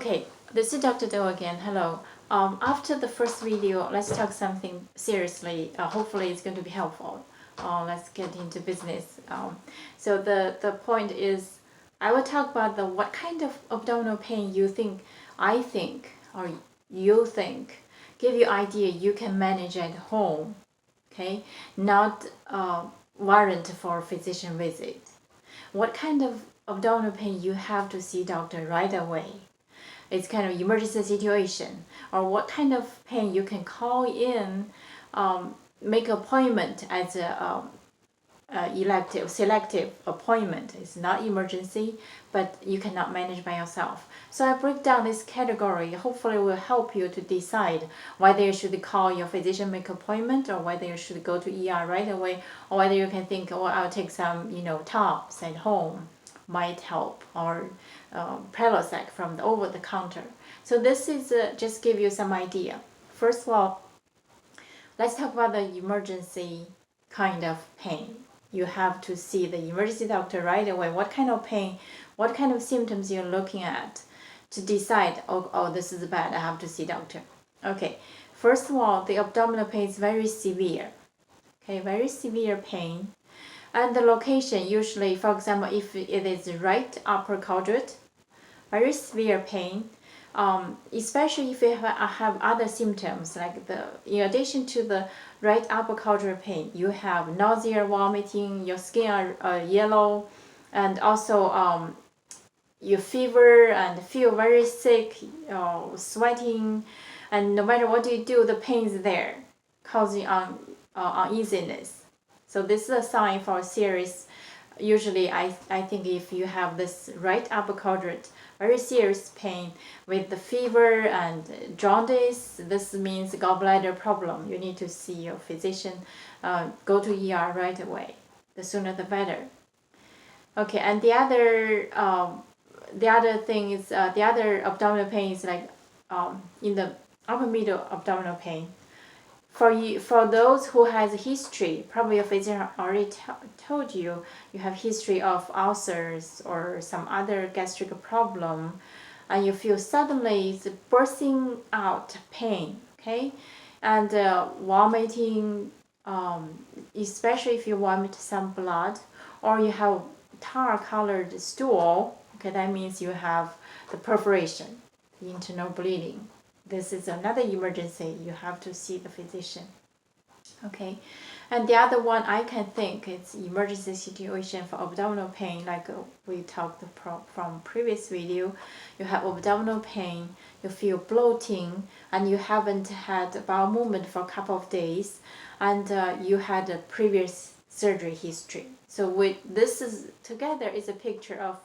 Okay, this is Dr. Do again. Hello. After the first video, let's talk something seriously. Hopefully it's going to be helpful. Let's get into business. So the point is, I will talk about what kind of abdominal pain you think, I think, or you think, give you idea you can manage at home. Okay, not warrant for a physician visit. What kind of abdominal pain you have to see doctor right away. It's kind of emergency situation, or what kind of pain you can call in, make appointment as a selective appointment. It's not emergency, but you cannot manage by yourself. So I break down this category. Hopefully it will help you to decide whether you should call your physician, make appointment, or whether you should go to ER right away, or whether you can think, oh, I'll take some, Tops at home, might help, or Prilosec from the over the counter. So this is just give you some idea. First of all, let's talk about the emergency kind of pain. You have to see the emergency doctor right away. What kind of pain, what kind of symptoms you're looking at to decide, oh, this is bad, I have to see doctor. Okay, first of all, the abdominal pain is very severe. Okay, very severe pain. And the location, usually, for example, if it is right upper quadrant, very severe pain, especially if you have other symptoms, like in addition to the right upper quadrant pain, you have nausea, vomiting, your skin are yellow, and also you fever and feel very sick, sweating, and no matter what you do, the pain is there, causing uneasiness. So this is a sign for a serious, usually I think if you have this right upper quadrant, very serious pain with the fever and jaundice, this means gallbladder problem. You need to see your physician, go to ER right away. The sooner the better. Okay, and the other thing is, the other abdominal pain is like in the upper middle abdominal pain. For those who has a history, probably your physician already told you have history of ulcers or some other gastric problem, and you feel suddenly it's bursting out pain, okay, and vomiting, especially if you vomit some blood, or you have tar-colored stool, okay, that means you have the perforation, the internal bleeding. This is another emergency. You have to see the physician. Okay, and the other one I can think it's emergency situation for abdominal pain, like we talked from previous video. You have abdominal pain, you feel bloating, and you haven't had bowel movement for a couple of days, and you had a previous surgery history. So this is together is a picture of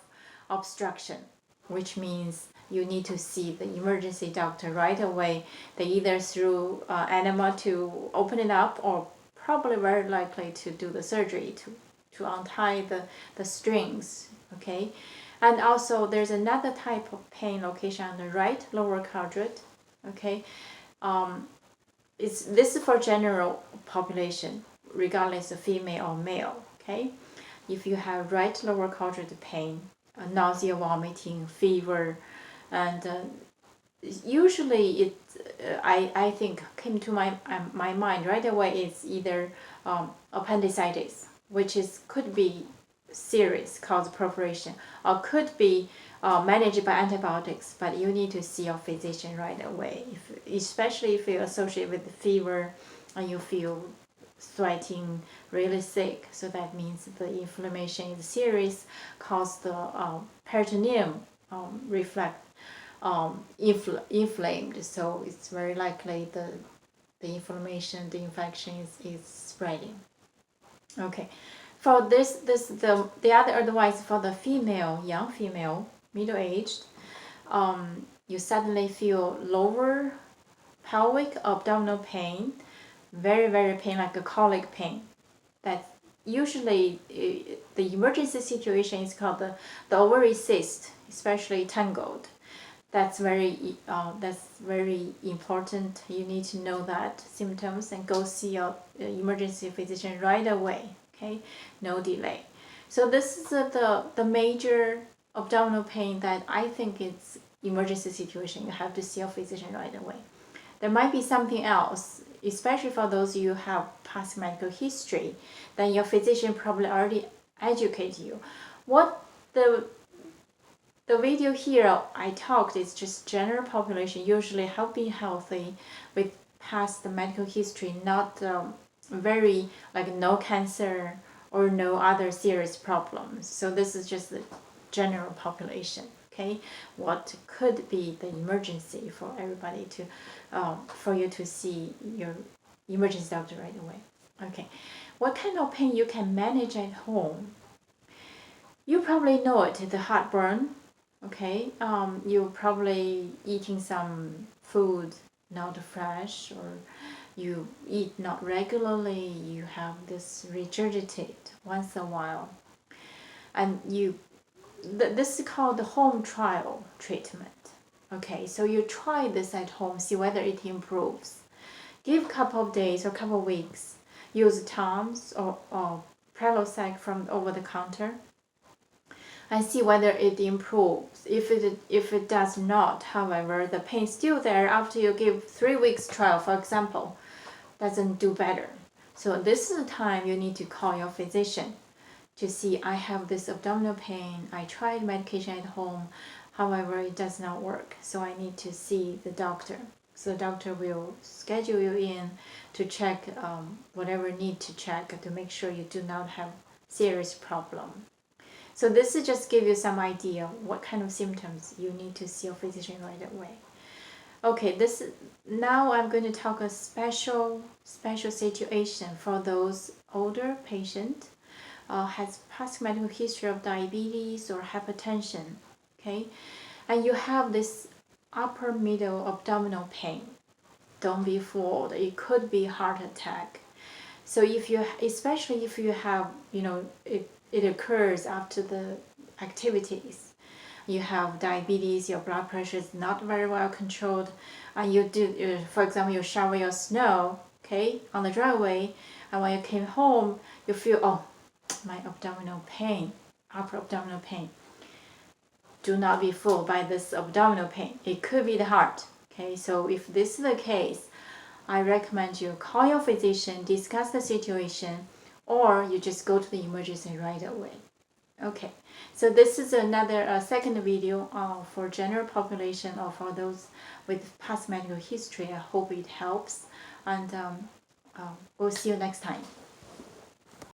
obstruction, which means you need to see the emergency doctor right away. They either through enema to open it up, or probably very likely to do the surgery to untie the strings. Okay, and also there's another type of pain location on the right lower quadrant. Okay, this is for general population, regardless of female or male. Okay, if you have right lower quadrant pain, nausea, vomiting, fever, and usually it I think came to my mind right away, it's either appendicitis, which could be serious, cause perforation, or could be managed by antibiotics, but you need to see your physician right away, especially if you associate with fever and you feel sweating, really sick. So that means the inflammation is serious, cause the peritoneum reflect inflamed, so it's very likely the inflammation, the infection is spreading. Okay, for the other advice for the female, young female, middle-aged, you suddenly feel lower pelvic abdominal pain, very pain, like a colic pain. That usually the emergency situation is called the ovary cyst, especially tangled. That's very important. You need to know that symptoms and go see your emergency physician right away. Okay, no delay. So this is the major abdominal pain that I think it's emergency situation, you have to see a physician right away. There might be something else, especially for those you have past medical history, then your physician probably already educated you. What the video here I talked is just general population, usually healthy with past medical history, not very like no cancer or no other serious problems. So this is just the general population. Okay, what could be the emergency for everybody to, for you to see your emergency doctor right away. Okay, what kind of pain you can manage at home? You probably know it, the heartburn. Okay, you're probably eating some food not fresh, or you eat not regularly, you have this regurgitate once in a while, and this is called the home trial treatment. Okay, so you try this at home, see whether it improves. Give a couple of days or couple of weeks. Use Tums or Prilosec from over the counter and see whether it improves. If it does not, however, the pain is still there after you give 3 weeks trial, for example, doesn't do better. So this is the time you need to call your physician to see, I have this abdominal pain, I tried medication at home, however it does not work, so I need to see the doctor. So the doctor will schedule you in to check whatever need to check to make sure you do not have serious problem. So this is just give you some idea what kind of symptoms you need to see a physician right away. Okay, now I'm going to talk a special situation for those older patient has past medical history of diabetes or hypertension. Okay, and you have this upper middle abdominal pain. Don't be fooled, it could be heart attack. So especially if you have, it occurs after the activities. You have diabetes, your blood pressure is not very well controlled, and for example, you shower your snow, okay, on the driveway, and when you came home, you feel, oh, my abdominal pain, upper abdominal pain. Do not be fooled by this abdominal pain. It could be the heart. Okay, so if this is the case, I recommend you call your physician, discuss the situation, or you just go to the emergency right away. Okay, so this is another second video for general population or for those with past medical history. I hope it helps, and we'll see you next time.